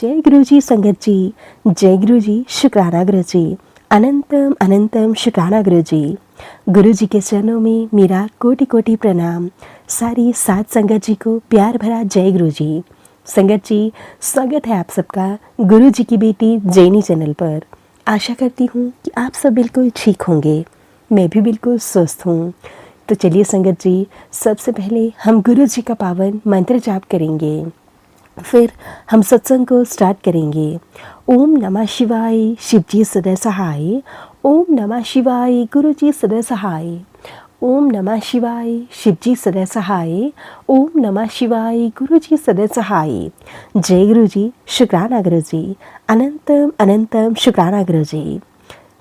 जय गुरु जी संगत जी, जय गुरु जी, शुक्राना गुरु जी, अनंतम अनंतम शुक्राना गुरु जी। गुरु जी के चरणों में मेरा कोटि कोटि प्रणाम। सारी सात संगत जी को प्यार भरा जय गुरु जी। संगत जी, स्वागत है आप सबका गुरु जी की बेटी जैनी चैनल पर। आशा करती हूँ कि आप सब बिल्कुल ठीक होंगे, मैं भी बिल्कुल स्वस्थ हूँ। तो चलिए संगत जी, सबसे पहले हम गुरु जी का पावन मंत्र जाप करेंगे, फिर हम सत्संग को स्टार्ट करेंगे। ओम नमः शिवाय, शिव जी सदा सहाय। ओम नमः शिवाय, गुरु जी सदा सहाय। ओम नमः शिवाय, शिव जी सदा सहाय। ओम नमः शिवाय, गुरु जी सदा सहाय। जय गुरु जी, शुक्राना गुरु जी, अनंतम अनंतम शुक्राना गुरु जी।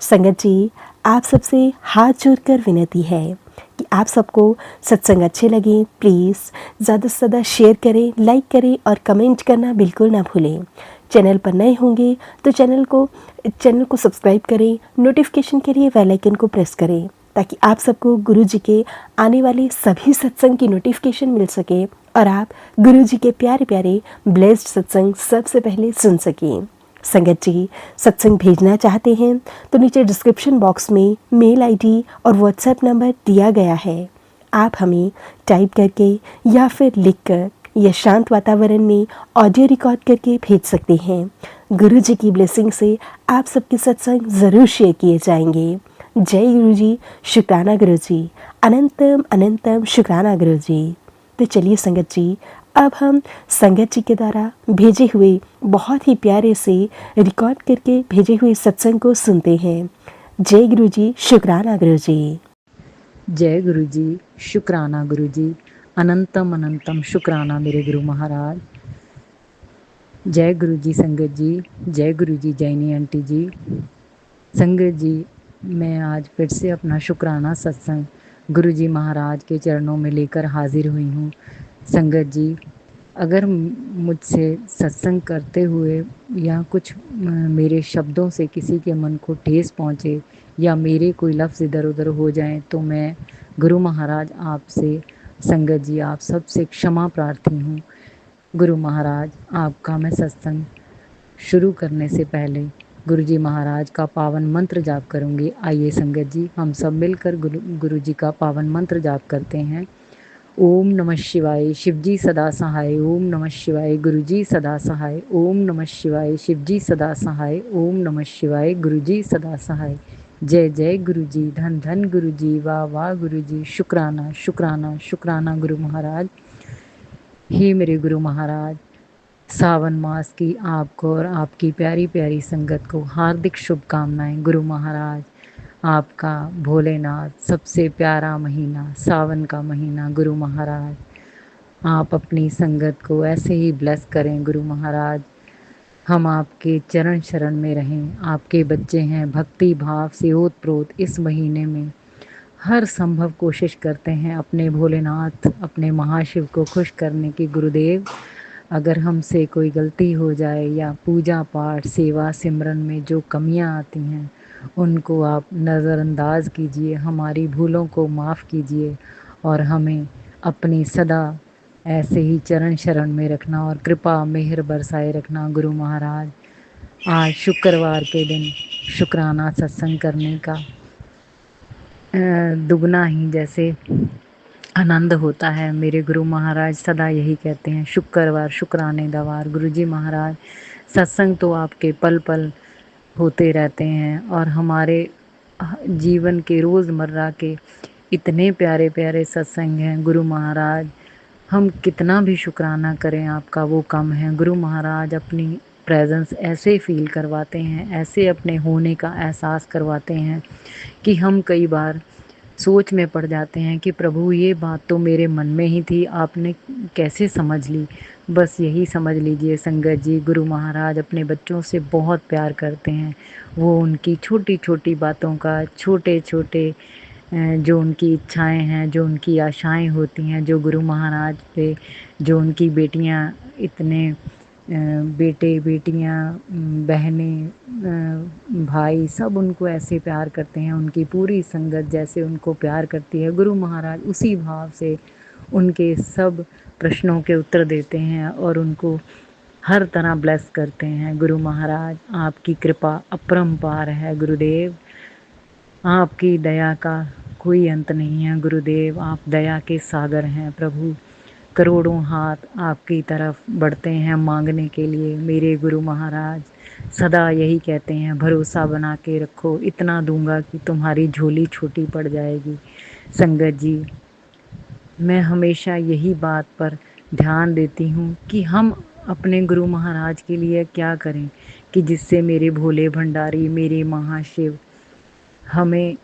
संगत जी, आप सबसे हाथ जोड़कर विनती है कि आप सबको सत्संग अच्छे लगे, प्लीज़ ज़्यादा से ज़्यादा शेयर करें, लाइक करें और कमेंट करना बिल्कुल ना भूलें। चैनल पर नए होंगे तो चैनल को सब्सक्राइब करें, नोटिफिकेशन के लिए बेल आइकन को प्रेस करें ताकि आप सबको गुरु जी के आने वाले सभी सत्संग की नोटिफिकेशन मिल सके और आप गुरु जी के प्यारे प्यारे ब्लेस्ड सत्संग सबसे पहले सुन सकें। संगत जी, सत्संग भेजना चाहते हैं तो नीचे डिस्क्रिप्शन बॉक्स में मेल आईडी और व्हाट्सएप नंबर दिया गया है। आप हमें टाइप करके या फिर लिखकर या शांत वातावरण में ऑडियो रिकॉर्ड करके भेज सकते हैं। गुरु जी की ब्लेसिंग से आप सबके सत्संग ज़रूर शेयर किए जाएंगे। जय गुरु जी, शुक्राना गुरु जी, अनंतम अनंतम शुक्राना गुरु जी। तो चलिए संगत जी, अब हम संगत जी के द्वारा भेजे हुए बहुत ही प्यारे से रिकॉर्ड करके भेजे हुए सत्संग को सुनते हैं। जय गुरु जी, शुक्राना गुरु जी। जय गुरु जी, शुक्राना गुरु जी, अनंतम अनंतम शुक्राना मेरे गुरु महाराज। जय गुरु जी संगत जी, जय गुरु जी जैनी आंटी जी। संगत जी, मैं आज फिर से अपना शुक्राना सत्संग गुरु जी महाराज के चरणों में लेकर हाजिर हुई हूँ। संगत जी, अगर मुझसे सत्संग करते हुए या कुछ मेरे शब्दों से किसी के मन को ठेस पहुँचे या मेरे कोई लफ्ज़ इधर उधर हो जाएं तो मैं गुरु महाराज आपसे, संगत जी आप सबसे क्षमा प्रार्थी हूँ। गुरु महाराज, आपका मैं सत्संग शुरू करने से पहले गुरु जी महाराज का पावन मंत्र जाप करूँगी। आइए संगत जी, हम सब मिलकर गुरु जी का पावन मंत्र जाप करते हैं। ओम नमः शिवाय, शिव जी सदा सहाय। ओम नमः शिवाय, गुरु जी सदा सहाय। ओम नमः शिवाय, शिव जी सदा सहाय। ओम नमः शिवाय, गुरु जी सदा सहाय। जय जय गुरु जी, धन धन गुरु जी, वाह वाह गुरु जी, शुक्राना शुक्राना शुक्राना गुरु महाराज। हे मेरे गुरु महाराज, सावन मास की आपको और आपकी प्यारी प्यारी संगत को हार्दिक शुभकामनाएं। गुरु महाराज, आपका भोलेनाथ सबसे प्यारा महीना सावन का महीना। गुरु महाराज, आप अपनी संगत को ऐसे ही ब्लेस करें। गुरु महाराज, हम आपके चरण शरण में रहें। आपके बच्चे हैं, भक्ति भाव से ओतप्रोत इस महीने में हर संभव कोशिश करते हैं अपने भोलेनाथ, अपने महाशिव को खुश करने की। गुरुदेव, अगर हमसे कोई गलती हो जाए या पूजा पाठ सेवा सिमरन में जो कमियां आती हैं उनको आप नज़रअंदाज कीजिए, हमारी भूलों को माफ़ कीजिए और हमें अपनी सदा ऐसे ही चरण शरण में रखना और कृपा मेहर बरसाए रखना। गुरु महाराज, आज शुक्रवार के दिन शुक्राना सत्संग करने का दुगना ही जैसे आनंद होता है। मेरे गुरु महाराज सदा यही कहते हैं, शुक्रवार शुक्राने दवार। गुरु जी महाराज, सत्संग तो आपके पल पल होते रहते हैं और हमारे जीवन के रोज़मर्रा के इतने प्यारे प्यारे सत्संग हैं। गुरु महाराज, हम कितना भी शुक्राना करें आपका वो कम है। गुरु महाराज अपनी प्रेजेंस ऐसे फील करवाते हैं, ऐसे अपने होने का एहसास करवाते हैं कि हम कई बार सोच में पड़ जाते हैं कि प्रभु ये बात तो मेरे मन में ही थी, आपने कैसे समझ ली। बस यही समझ लीजिए संगत जी, गुरु महाराज अपने बच्चों से बहुत प्यार करते हैं। वो उनकी छोटी छोटी बातों का, छोटे छोटे जो उनकी इच्छाएं हैं, जो उनकी आशाएं होती हैं, जो गुरु महाराज पे, जो उनकी बेटियां इतने बेटे बेटियां, बहनें, भाई सब उनको ऐसे प्यार करते हैं, उनकी पूरी संगत जैसे उनको प्यार करती है। गुरु महाराज उसी भाव से उनके सब प्रश्नों के उत्तर देते हैं और उनको हर तरह ब्लेस करते हैं। गुरु महाराज आपकी कृपा अपरंपार है गुरुदेव, आपकी दया का कोई अंत नहीं है गुरुदेव, आप दया के सागर हैं प्रभु। करोड़ों हाथ आपकी तरफ बढ़ते हैं मांगने के लिए मेरे गुरु महाराज। सदा यही कहते हैं भरोसा बना के रखो, इतना दूंगा कि तुम्हारी झोली छोटी पड़ जाएगी। संगत जी, मैं हमेशा यही बात पर ध्यान देती हूँ कि हम अपने गुरु महाराज के लिए क्या करें कि जिससे मेरे भोले भंडारी, मेरे महाशिव हमें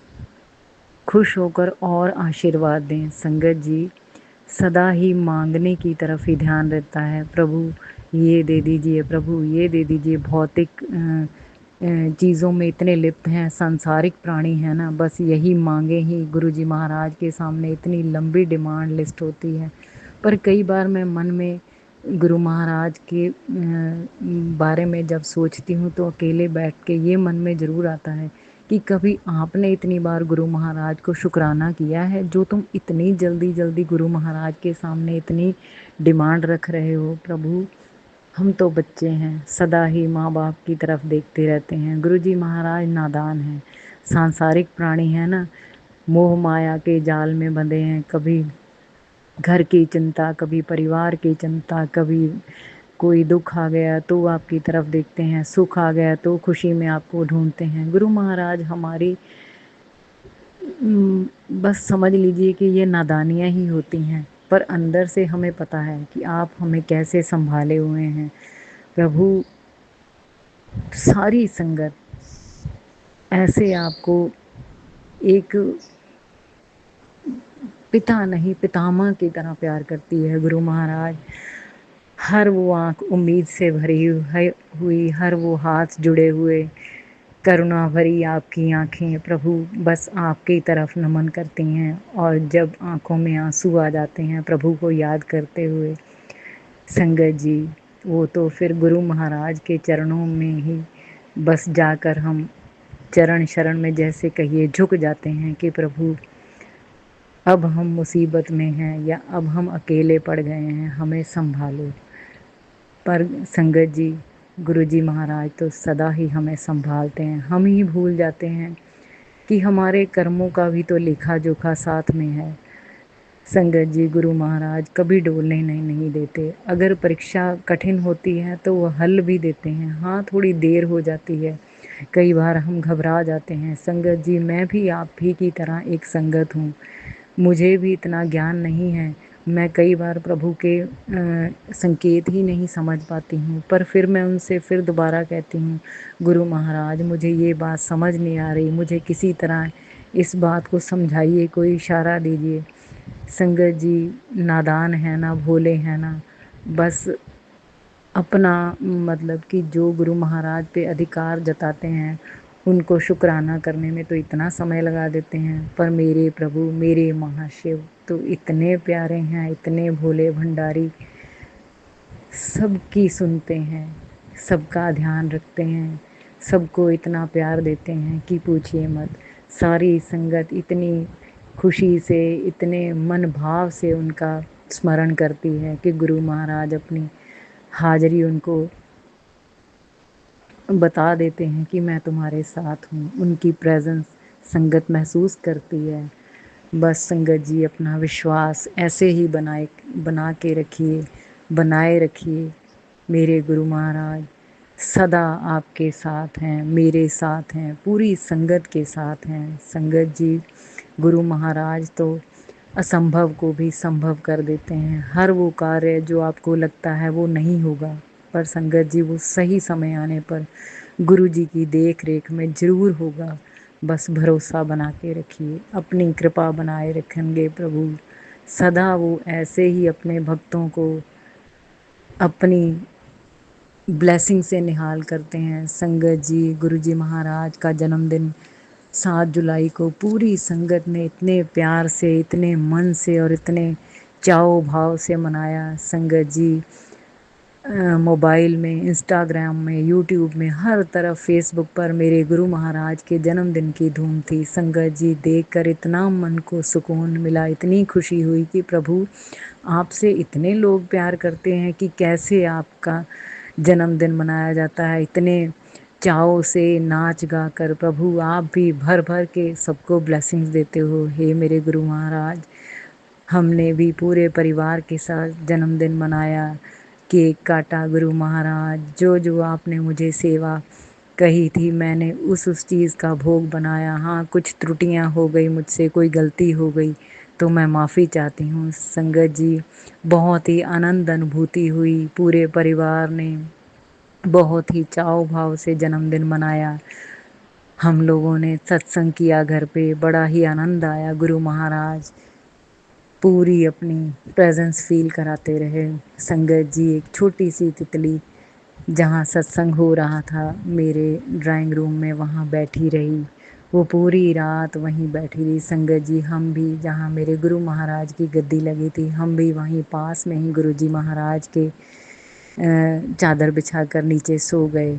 खुश होकर और आशीर्वाद दें। संगत जी, सदा ही मांगने की तरफ ही ध्यान रहता है। प्रभु ये दे दीजिए, प्रभु ये दे दीजिए। भौतिक चीज़ों में इतने लिप्त हैं, सांसारिक प्राणी हैं ना, बस यही मांगे ही गुरु जी महाराज के सामने इतनी लंबी डिमांड लिस्ट होती है। पर कई बार मैं मन में गुरु महाराज के बारे में जब सोचती हूँ तो अकेले बैठ के ये मन में ज़रूर आता है कि कभी आपने इतनी बार गुरु महाराज को शुक्राना किया है जो तुम इतनी जल्दी जल्दी गुरु महाराज के सामने इतनी डिमांड रख रहे हो। प्रभु हम तो बच्चे हैं, सदा ही माँ बाप की तरफ देखते रहते हैं। गुरु जी महाराज नादान हैं, सांसारिक प्राणी हैं ना, मोह माया के जाल में बंधे हैं। कभी घर की चिंता, कभी परिवार की चिंता, कभी कोई दुख आ गया तो आपकी तरफ देखते हैं, सुख आ गया तो खुशी में आपको ढूंढते हैं। गुरु महाराज हमारी बस समझ लीजिए कि ये नादानियाँ ही होती हैं, पर अंदर से हमें पता है कि आप हमें कैसे संभाले हुए हैं। प्रभु सारी संगत ऐसे आपको एक पिता नहीं पितामह की तरह प्यार करती है। गुरु महाराज हर वो आँख उम्मीद से भरी हुई, हर वो हाथ जुड़े हुए, करुणा भरी आपकी आँखें प्रभु बस आपकी तरफ नमन करती हैं। और जब आँखों में आंसू आ जाते हैं प्रभु को याद करते हुए, संगत जी, वो तो फिर गुरु महाराज के चरणों में ही बस जाकर हम चरण शरण में जैसे कहिए झुक जाते हैं कि प्रभु अब हम मुसीबत में हैं या अब हम अकेले पड़ गए हैं, हमें संभालो। पर संगत जी, गुरु जी महाराज तो सदा ही हमें संभालते हैं। हम ही भूल जाते हैं कि हमारे कर्मों का भी तो लेखा जोखा साथ में है। संगत जी, गुरु महाराज कभी डोलने नहीं देते। अगर परीक्षा कठिन होती है तो वो हल भी देते हैं। हाँ, थोड़ी देर हो जाती है, कई बार हम घबरा जाते हैं। संगत जी, मैं भी आप ही की तरह एक संगत हूँ, मुझे भी इतना ज्ञान नहीं है। मैं कई बार प्रभु के संकेत ही नहीं समझ पाती हूँ, पर फिर मैं उनसे फिर दोबारा कहती हूँ, गुरु महाराज मुझे ये बात समझ नहीं आ रही, मुझे किसी तरह इस बात को समझाइए, कोई इशारा दीजिए। संगत जी, नादान है ना, भोले हैं ना, बस अपना मतलब कि जो गुरु महाराज पे अधिकार जताते हैं उनको शुक्राना करने में तो इतना समय लगा देते हैं। पर मेरे प्रभु, मेरे महाशिव तो इतने प्यारे हैं, इतने भोले भंडारी, सबकी सुनते हैं, सबका ध्यान रखते हैं, सबको इतना प्यार देते हैं कि पूछिए मत। सारी संगत इतनी खुशी से, इतने मन भाव से उनका स्मरण करती है कि गुरु महाराज अपनी हाजिरी उनको बता देते हैं कि मैं तुम्हारे साथ हूँ। उनकी प्रेजेंस संगत महसूस करती है। बस संगत जी, अपना विश्वास ऐसे ही बना के रखिए, बनाए रखिए। मेरे गुरु महाराज सदा आपके साथ हैं, मेरे साथ हैं, पूरी संगत के साथ हैं। संगत जी, गुरु महाराज तो असंभव को भी संभव कर देते हैं। हर वो कार्य जो आपको लगता है वो नहीं होगा, पर संगत जी वो सही समय आने पर गुरु जी की देख रेख में ज़रूर होगा। बस भरोसा बना के रखिए, अपनी कृपा बनाए रखेंगे प्रभु। सदा वो ऐसे ही अपने भक्तों को अपनी ब्लेसिंग से निहाल करते हैं। संगत जी, गुरु जी महाराज का जन्मदिन 7 जुलाई को पूरी संगत ने इतने प्यार से, इतने मन से और इतने चाव भाव से मनाया। संगत जी, मोबाइल में, इंस्टाग्राम में, यूट्यूब में, हर तरफ फेसबुक पर मेरे गुरु महाराज के जन्मदिन की धूम थी। संगत जी, देखकर इतना मन को सुकून मिला, इतनी खुशी हुई कि प्रभु आपसे इतने लोग प्यार करते हैं कि कैसे आपका जन्मदिन मनाया जाता है इतने चाव से नाच गा कर। प्रभु आप भी भर भर के सबको ब्लेसिंग्स देते हो। हे मेरे गुरु महाराज, हमने भी पूरे परिवार के साथ जन्मदिन मनाया, केक काटा। गुरु महाराज, जो जो आपने मुझे सेवा कही थी मैंने उस चीज़ का भोग बनाया। हाँ, कुछ त्रुटियां हो गई मुझसे, कोई गलती हो गई तो मैं माफ़ी चाहती हूँ। संगत जी, बहुत ही आनंद अनुभूति हुई। पूरे परिवार ने बहुत ही चाव भाव से जन्मदिन मनाया। हम लोगों ने सत्संग किया घर पे, बड़ा ही आनंद आया। गुरु महाराज पूरी अपनी प्रेजेंस फील कराते रहे। संगत जी, एक छोटी सी तितली जहाँ सत्संग हो रहा था मेरे ड्राइंग रूम में, वहाँ बैठी रही। वो पूरी रात वहीं बैठी रही। संगत जी, हम भी जहाँ मेरे गुरु महाराज की गद्दी लगी थी, हम भी वहीं पास में ही गुरु जी महाराज के चादर बिछाकर नीचे सो गए।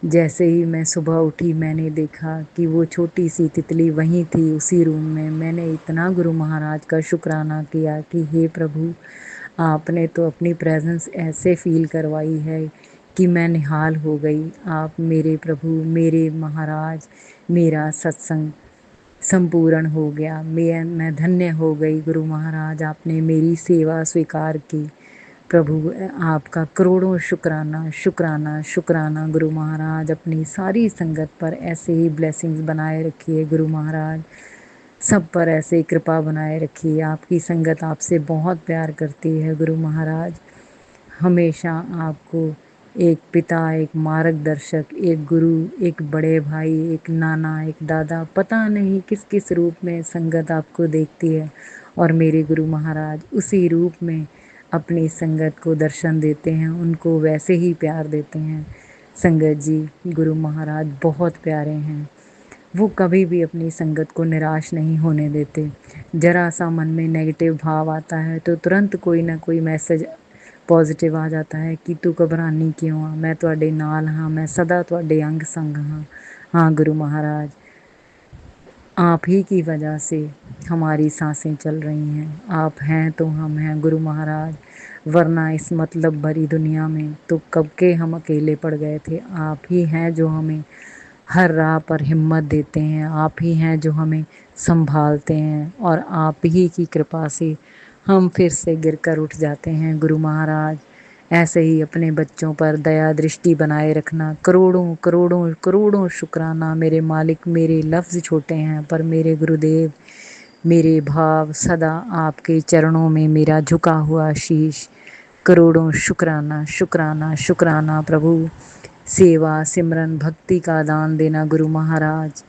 जैसे ही मैं सुबह उठी, मैंने देखा कि वो छोटी सी तितली वहीं थी उसी रूम में। मैंने इतना गुरु महाराज का शुक्राना किया कि हे प्रभु, आपने तो अपनी प्रेजेंस ऐसे फील करवाई है कि मैं निहाल हो गई। आप मेरे प्रभु, मेरे महाराज, मेरा सत्संग संपूर्ण हो गया। मैं धन्य हो गई। गुरु महाराज, आपने मेरी सेवा स्वीकार की। प्रभु आपका करोड़ों शुक्राना शुक्राना शुक्राना। गुरु महाराज, अपनी सारी संगत पर ऐसे ही ब्लेसिंग्स बनाए रखिए। गुरु महाराज, सब पर ऐसे कृपा बनाए रखिए। आपकी संगत आपसे बहुत प्यार करती है। गुरु महाराज, हमेशा आपको एक पिता, एक मार्गदर्शक, एक गुरु, एक बड़े भाई, एक नाना, एक दादा, पता नहीं किस किस रूप में संगत आपको देखती है। और मेरे गुरु महाराज उसी रूप में अपनी संगत को दर्शन देते हैं, उनको वैसे ही प्यार देते हैं। संगत जी, गुरु महाराज बहुत प्यारे हैं। वो कभी भी अपनी संगत को निराश नहीं होने देते। जरा सा मन में नेगेटिव भाव आता है तो तुरंत कोई ना कोई मैसेज पॉजिटिव आ जाता है कि तू घबरानी क्यों आ, मैं तुहाडे नाल हाँ, मैं सदा तुहाडे अंग संग हाँ। हाँ गुरु महाराज, आप ही की वजह से हमारी सांसें चल रही हैं। आप हैं तो हम हैं गुरु महाराज, वरना इस मतलब भरी दुनिया में तो कब के हम अकेले पड़ गए थे। आप ही हैं जो हमें हर राह पर हिम्मत देते हैं। आप ही हैं जो हमें संभालते हैं, और आप ही की कृपा से हम फिर से गिरकर उठ जाते हैं। गुरु महाराज, ऐसे ही अपने बच्चों पर दया दृष्टि बनाए रखना। करोड़ों करोड़ों करोड़ों शुक्राना मेरे मालिक। मेरे लफ्ज़ छोटे हैं पर मेरे गुरुदेव, मेरे भाव सदा आपके चरणों में मेरा झुका हुआ शीश। करोड़ों शुक्राना शुक्राना शुक्राना प्रभु। सेवा सिमरन भक्ति का दान देना गुरु महाराज।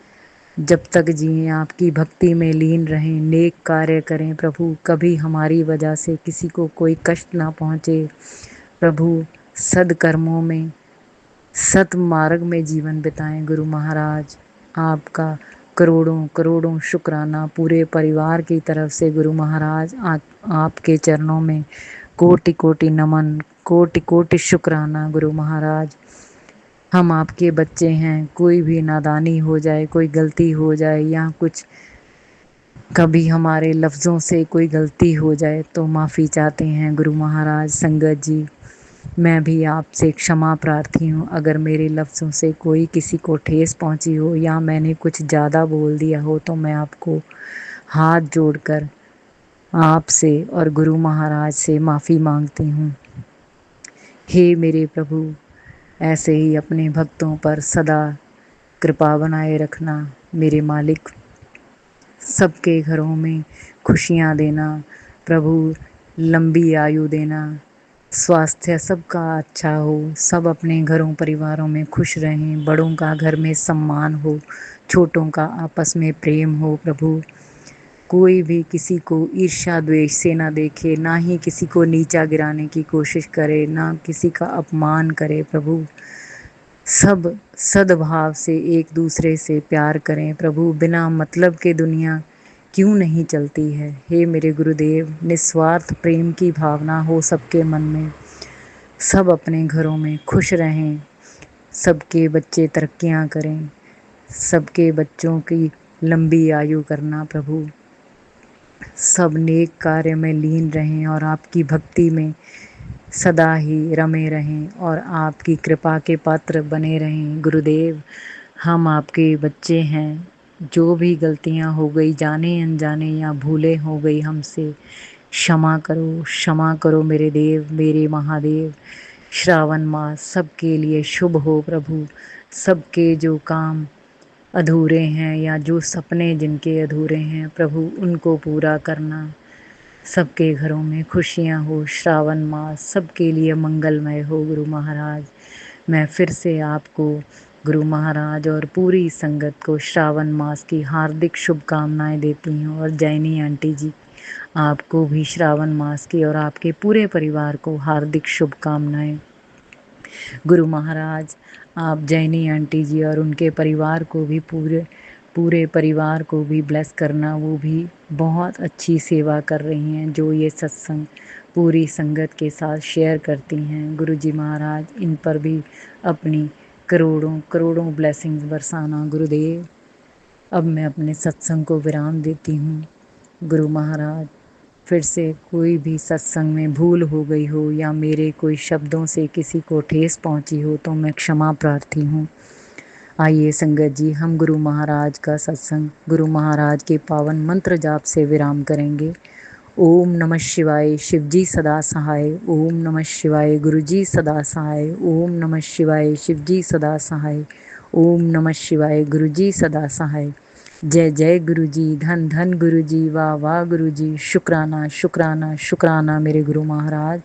जब तक जिए आपकी भक्ति में लीन रहें, नेक कार्य करें प्रभु। कभी हमारी वजह से किसी को कोई कष्ट ना पहुँचे प्रभु। सद्कर्मों में, सत मार्ग में जीवन बिताएं गुरु महाराज। आपका करोड़ों करोड़ों शुक्राना पूरे परिवार की तरफ से गुरु महाराज। आपके चरणों में कोटि कोटि नमन, कोटि कोटि शुक्राना गुरु महाराज। हम आपके बच्चे हैं, कोई भी नादानी हो जाए, कोई गलती हो जाए, या कुछ कभी हमारे लफ्ज़ों से कोई गलती हो जाए तो माफ़ी चाहते हैं गुरु महाराज। संगत जी, मैं भी आपसे क्षमा प्रार्थी हूँ अगर मेरे लफ्ज़ों से कोई किसी को ठेस पहुँची हो या मैंने कुछ ज़्यादा बोल दिया हो, तो मैं आपको हाथ जोड़कर आपसे और गुरु महाराज से माफ़ी मांगती हूँ। हे मेरे प्रभु, ऐसे ही अपने भक्तों पर सदा कृपा बनाए रखना। मेरे मालिक, सबके घरों में खुशियाँ देना प्रभु, लंबी आयु देना, स्वास्थ्य सबका अच्छा हो, सब अपने घरों परिवारों में खुश रहें, बड़ों का घर में सम्मान हो, छोटों का आपस में प्रेम हो प्रभु। कोई भी किसी को ईर्ष्या द्वेष से ना देखे, ना ही किसी को नीचा गिराने की कोशिश करे, ना किसी का अपमान करे प्रभु। सब सद्भाव से एक दूसरे से प्यार करें प्रभु। बिना मतलब के दुनिया क्यों नहीं चलती है। हे मेरे गुरुदेव, निस्वार्थ प्रेम की भावना हो सबके मन में, सब अपने घरों में खुश रहें, सबके बच्चे तरक्कियां करें, सबके बच्चों की लंबी आयु करना प्रभु। सब नेक कार्य में लीन रहें और आपकी भक्ति में सदा ही रमे रहें और आपकी कृपा के पात्र बने रहें। गुरुदेव, हम आपके बच्चे हैं, जो भी गलतियां हो गई जाने अनजाने या भूले हो गई हमसे, क्षमा करो मेरे देव, मेरे महादेव। श्रावण मास सबके लिए शुभ हो प्रभु। सबके जो काम अधूरे हैं या जो सपने जिनके अधूरे हैं प्रभु, उनको पूरा करना। सबके घरों में खुशियां हो। श्रावण मास सबके लिए मंगलमय हो गुरु महाराज। मैं फिर से आपको गुरु महाराज और पूरी संगत को श्रावण मास की हार्दिक शुभकामनाएं देती हूँ। और जैनी आंटी जी, आपको भी श्रावण मास की और आपके पूरे परिवार को हार्दिक शुभकामनाएं। गुरु महाराज, आप जैनी आंटी जी और उनके परिवार को भी पूरे परिवार को भी ब्लेस करना। वो भी बहुत अच्छी सेवा कर रही हैं, जो ये सत्संग पूरी संगत के साथ शेयर करती हैं। गुरु जी महाराज, इन पर भी अपनी करोड़ों करोड़ों ब्लेसिंग्स बरसाना। गुरुदेव, अब मैं अपने सत्संग को विराम देती हूँ। गुरु महाराज, फिर से कोई भी सत्संग में भूल हो गई हो या मेरे कोई शब्दों से किसी को ठेस पहुंची हो तो मैं क्षमा प्रार्थी हूँ। आइए संगत जी, हम गुरु महाराज का सत्संग गुरु महाराज के पावन मंत्र जाप से विराम करेंगे। ओम नमः शिवाय, शिवजी सदा सहाय। ओम नमः शिवाय, गुरुजी सदा सहाय। ओम नमः शिवाय, शिवजी सदा सहाय। ओम नमः शिवाय, गुरुजी सदा सहाय। जय जय गुरुजी, धन धन गुरुजी, वाह वाह गुरुजी। शुक्राना शुक्राना शुक्राना मेरे गुरु महाराज।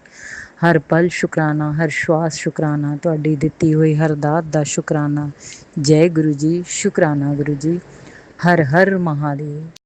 हर पल शुक्राना, हर श्वास शुक्राना, ਤੁਹਾਡੀ ਦਿੱਤੀ ਹੋਈ ਹਰ ਦਾਤ ਦਾ ਸ਼ੁਕਰਾਨਾ। जय गुरु जी, शुक्राना गुरु जी। हर हर महादेव।